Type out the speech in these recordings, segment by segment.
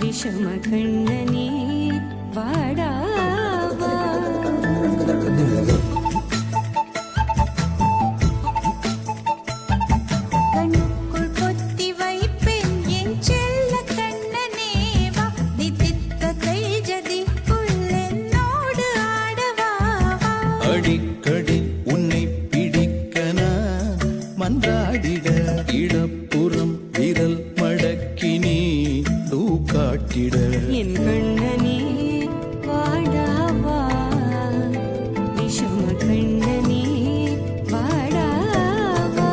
விஷம கண்ணனே வாடாவா கண்ணுக்குள் பொத்தி வைப்பேன் என் செல்ல கண்ணனே வா தித்தித்த தைஜதிக்குள் என்னோடு ஆடவா அடிக்கடி உன்னை பிடிக்க நான் மன்றாடிட இடப்புறம் விரல் மடக்கி நீ காட்டிட என் கண்ணனே வாடாவா விஷம கண்ணனே வாடாவா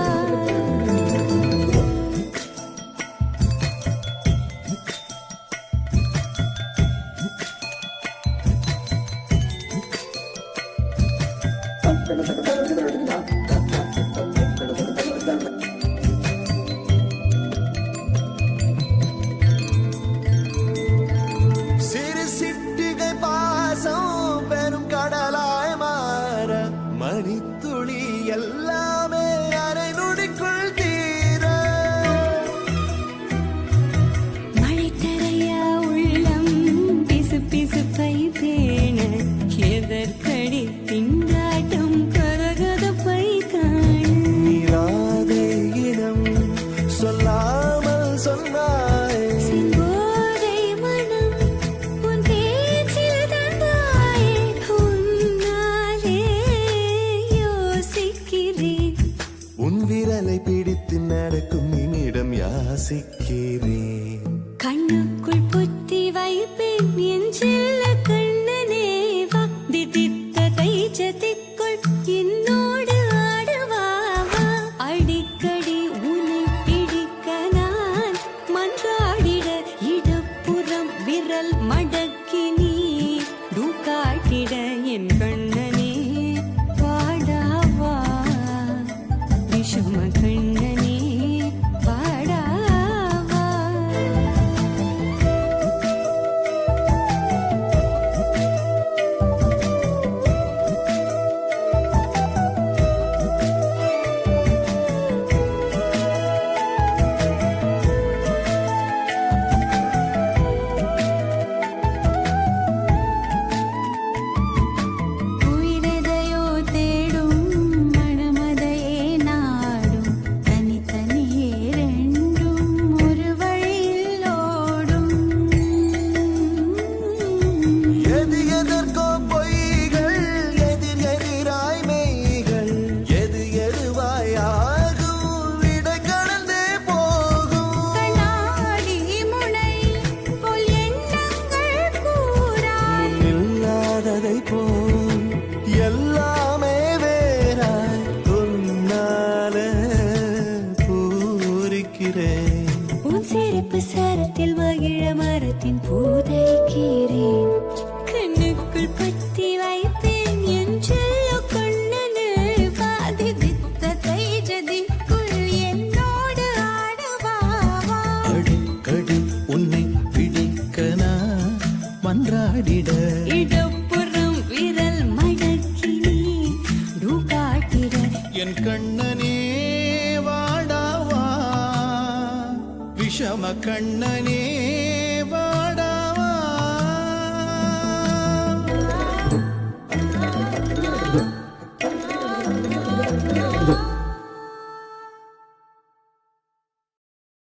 மணித்துளி எல்லாமே அரை நொடிக்குள் தீர மழை தரையா உள்ளம் பிசு பிசுப்பை பேண எதற்கடி திண்டாட்டம் கரகத பை காணாதே இனம் சொல்லாமல் சொன்னாய் செங்கோதை மனம் உன் பேச்சில் தந்தாயே உன்னாலே யோசிக்கிறேன் உன் விரலை பிடித்து நடக்கும் நிமிடம் யாசிக்கிறேன் கண்ணுக்குள் புத்தி வைப்பேன் என் செல்ல கண்ணனே வா தித்தித்த தைஜதிக்குள் என்னோடு ஆடவா அடிக்கடி உன்னை பிடிக்க நான் மன்றாடிட இடப்புறம் விரல் மடக்கி நீ காட்டிட என் கண்ணனே வாடாவா விஷம கண்ணனே வாடாவா உயிரெதையோ தேடும் மனமதையே நாடும் தனித்தனியே ரெண்டும் ஒரு வழியில் ஓடும் எது எதற்கோ பொய்கள் எதிர் எதிராய் மெய்கள் எது எதுவாய் ஆகும் விடை கடந்தே போகும் கண்ணாடி முனை போல் எண்ணங்கள் கூறாய் இல்லாததை போல் எல்லாமே வேறாய் உன்னால பூரிக்கிறேன் உன் சிரிப்பு சரத்தில் மகிழ மரத்தின் பூதைக்கிறேன் கண்ணுக்குள் பத்தி வைப்பேன் என் செல்ல கண்ணனே வாதி தித்த தைஜதிக்குள் என்னோடு ஆடவா அடிக்கடி உன்னை பிடிக்க நான் மன்றாடிட இடப்புறம் விரல் மடக்கி நீ காட்டிட என் கண்ணனே வாடாவா விஷம கண்ணனே